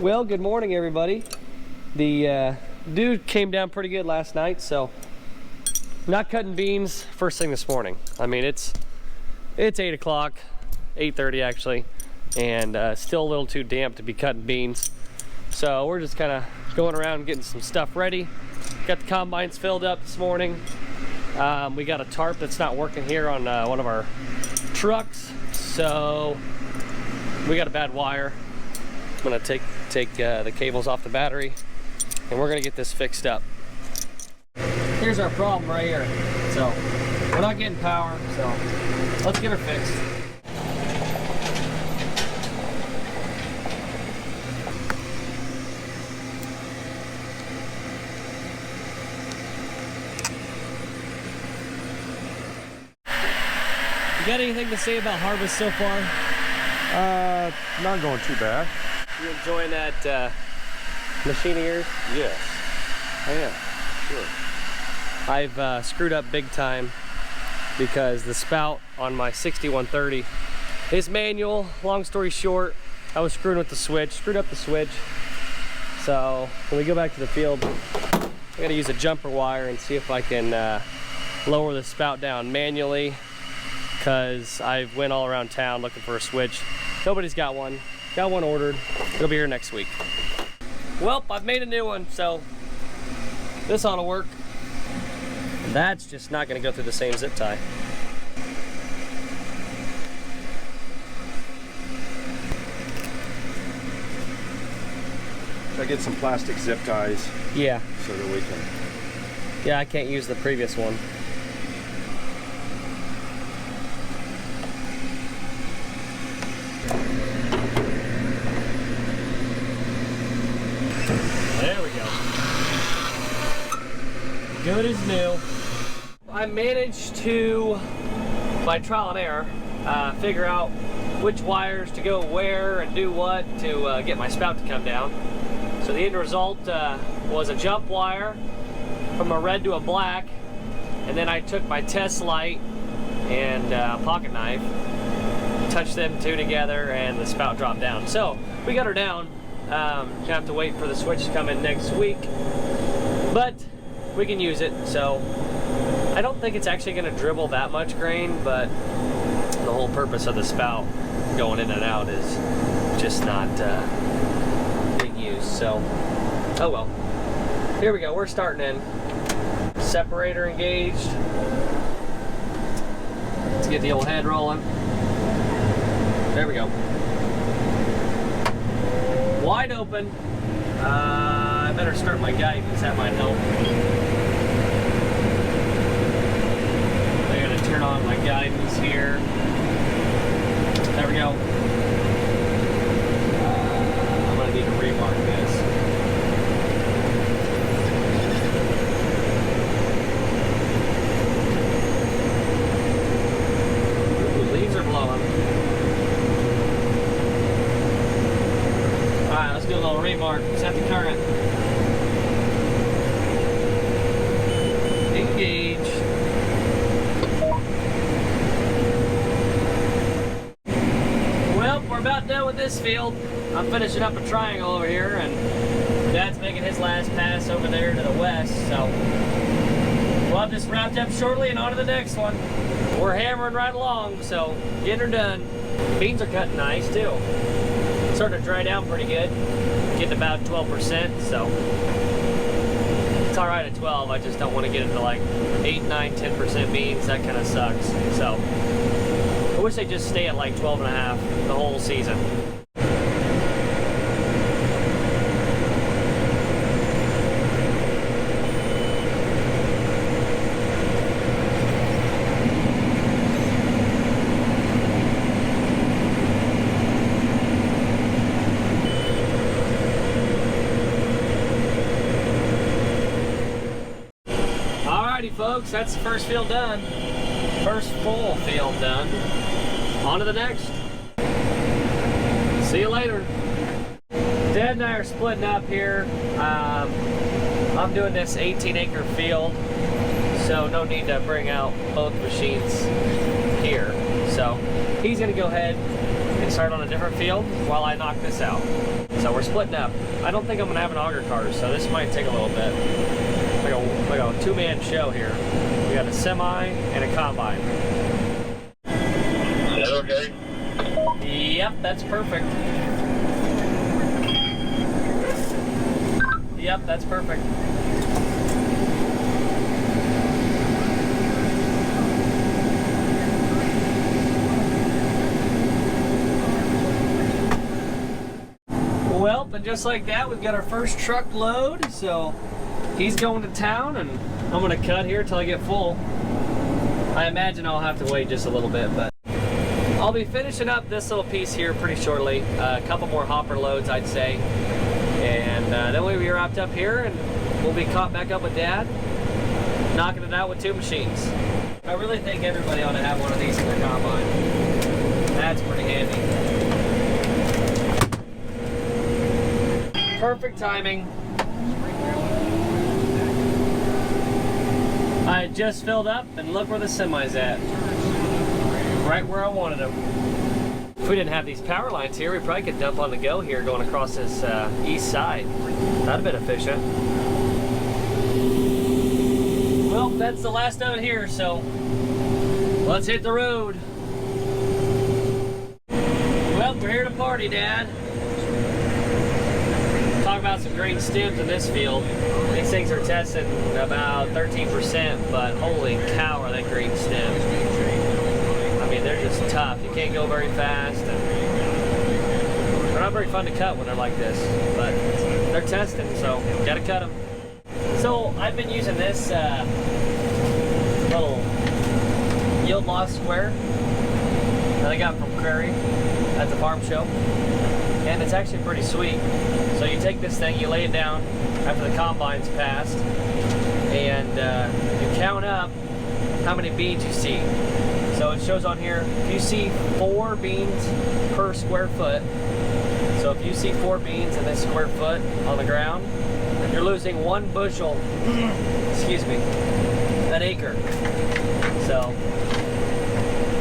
Well, good morning, everybody. The dew came down pretty good last night, so not cutting beans first thing this morning. I mean, it's 8 o'clock, 8:30 actually, and still a little too damp to be cutting beans. So we're just kind of going around getting some stuff ready. Got the combines filled up this morning. We got a tarp that's not working here on one of our trucks, so we got a bad wire. I'm gonna take the cables off the battery, and we're gonna get this fixed up. Here's our problem right here. So we're not getting power, so let's get her fixed. You got anything to say about harvest so far? Not going too bad. You enjoying that machine of yours? Yes, I am. Sure. I've screwed up big time because the spout on my 6130 is manual. Long story short, I was screwed up the switch. So when we go back to the field, I gotta use a jumper wire and see if I can lower the spout down manually, because I've went all around town looking for a switch. Nobody's got one. Got one ordered. It'll be here next week. Well, I've made a new one, so this ought to work. That's just not going to go through the same zip tie. Should I get some plastic zip ties? Yeah. So that we can... Yeah, I can't use the previous one. There we go. Good as new. I managed to, by trial and error, figure out which wires to go where and do what to get my spout to come down. So the end result was a jump wire from a red to a black, and then I took my test light and pocket knife, touched them two together, and the spout dropped down. So we got her down. Gonna have to wait for the switch to come in next week, but we can use it. So I don't think it's actually going to dribble that much grain, but the whole purpose of the spout going in and out is just not big use. So oh well. Here we go. We're starting in. Separator engaged. Let's get the old head rolling. There we go. Wide open. I better start my guidance, that might help. I gotta turn on my guidance here. There we go. I'm gonna need to remark this. Ooh, leaves are blowing. Alright, let's do a little remark. Set the current. Engage. Well, we're about done with this field. I'm finishing up a triangle over here, and Dad's making his last pass over there to the west, so we'll have this wrapped up shortly and on to the next one. We're hammering right along, so getting her done. Beans are cutting nice too. Starting to dry down pretty good. Getting about 12%, so it's alright at 12. I just don't want to get into like 8, 9, 10% beans. That kind of sucks. So I wish they'd just stay at like 12.5 the whole season. Alrighty folks, that's the first field done. First full field done. On to the next. See you later. Dad and I are splitting up here. I'm doing this 18-acre field, so no need to bring out both machines here. So he's gonna go ahead and and start on a different field while I knock this out. So we're splitting up. I don't think I'm gonna have an auger car, so this might take a little bit. Like a two-man show here. We got a semi and a combine. Is that okay? Yep, that's perfect. Yep, that's perfect. Well, and just like that, we've got our first truck load. So he's going to town, and I'm gonna cut here till I get full. I imagine I'll have to wait just a little bit, but I'll be finishing up this little piece here pretty shortly. A couple more hopper loads, I'd say. And then we'll be wrapped up here, and we'll be caught back up with Dad, knocking it out with two machines. I really think everybody ought to have one of these in their combine. That's pretty handy. Perfect timing. I just filled up, and look where the semi's at. Right where I wanted them. If we didn't have these power lines here, we probably could dump on the go here going across this east side. That'd have been efficient. Well, that's the last of it here, so let's hit the road. Well, we're here to party, Dad. Talk about some green stems in this field. These things are testing about 13%, but holy cow are they green stems. I mean, they're just tough. You can't go very fast, and they're not very fun to cut when they're like this, but they're testing, so gotta cut them. So I've been using this little yield loss square that I got from Prairie at the farm show, and it's actually pretty sweet. So you take this thing, you lay it down after the combine's passed, and you count up how many beans you see. So it shows on here, if you see 4 beans per square foot, so if you see 4 beans in this square foot on the ground, you're losing 1 bushel, excuse me, an acre. So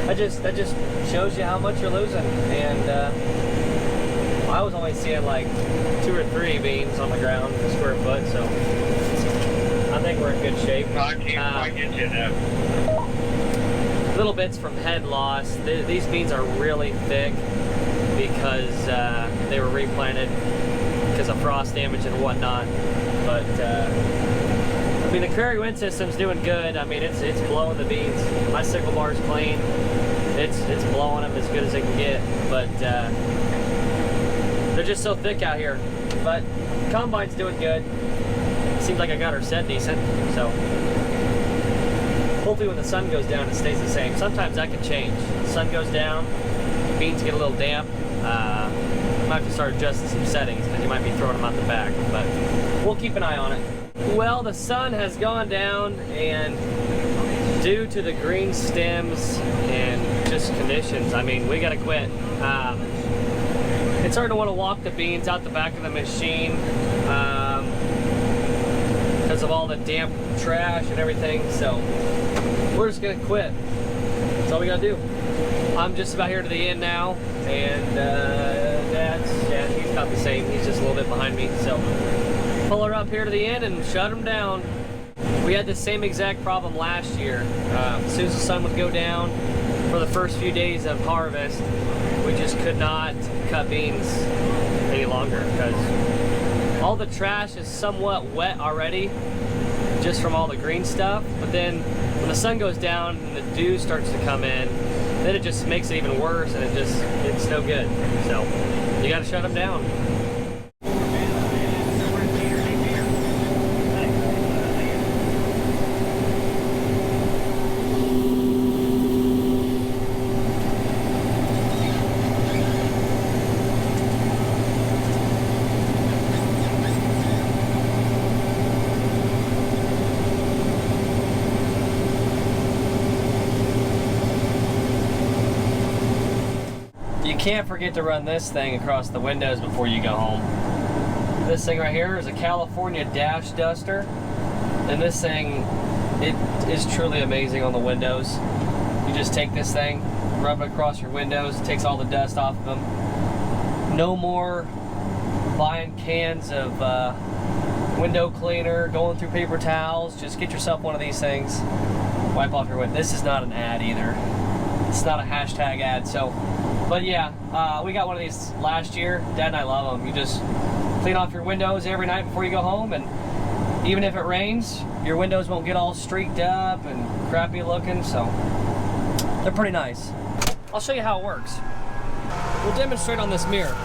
that just shows you how much you're losing. And I was only seeing like 2 or 3 beans on the ground per square foot, so I think we're in good shape. No, I can't quite get you that. Little bits from head loss. These beans are really thick because they were replanted because of frost damage and whatnot. But I mean, the Prairie wind system's doing good. I mean, it's blowing the beans. My sickle bar's clean. It's blowing them as good as they can get. But they're just so thick out here. But combine's doing good. Seems like I got her set decent. So hopefully when the sun goes down, it stays the same. Sometimes that can change. The sun goes down, beans get a little damp. You might have to start adjusting some settings because you might be throwing them out the back, but we'll keep an eye on it. Well, the sun has gone down, and due to the green stems and just conditions, I mean, we gotta quit. It's hard to want to walk the beans out the back of the machine because of all the damp trash and everything, so we're just gonna quit. That's all we gotta do. I'm just about here to the end now, and he's about the same. He's just a little bit behind me, so pull her up here to the end and shut him down. We had the same exact problem last year. As soon as the sun would go down for the first few days of harvest, we just could not cut beans any longer because all the trash is somewhat wet already just from all the green stuff, but then when the sun goes down and the dew starts to come in, then it just makes it even worse, and it's no good. So you got to shut them down. You can't forget to run this thing across the windows before you go home. This thing right here is a California Dash Duster, and this thing, it is truly amazing on the windows. You just take this thing, rub it across your windows. It takes all the dust off of them. No more buying cans of window cleaner, going through paper towels. Just get yourself one of these things. Wipe off your window. This is not an ad either. It's not a hashtag ad. So, but yeah, we got one of these last year. Dad and I love them. You just clean off your windows every night before you go home, and even if it rains, your windows won't get all streaked up and crappy looking. So they're pretty nice. I'll show you how it works. We'll demonstrate on this mirror.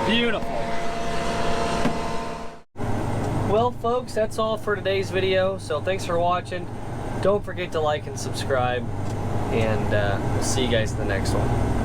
Beautiful. Well, folks, that's all for today's video. So thanks for watching. Don't forget to like and subscribe, and we'll see you guys in the next one.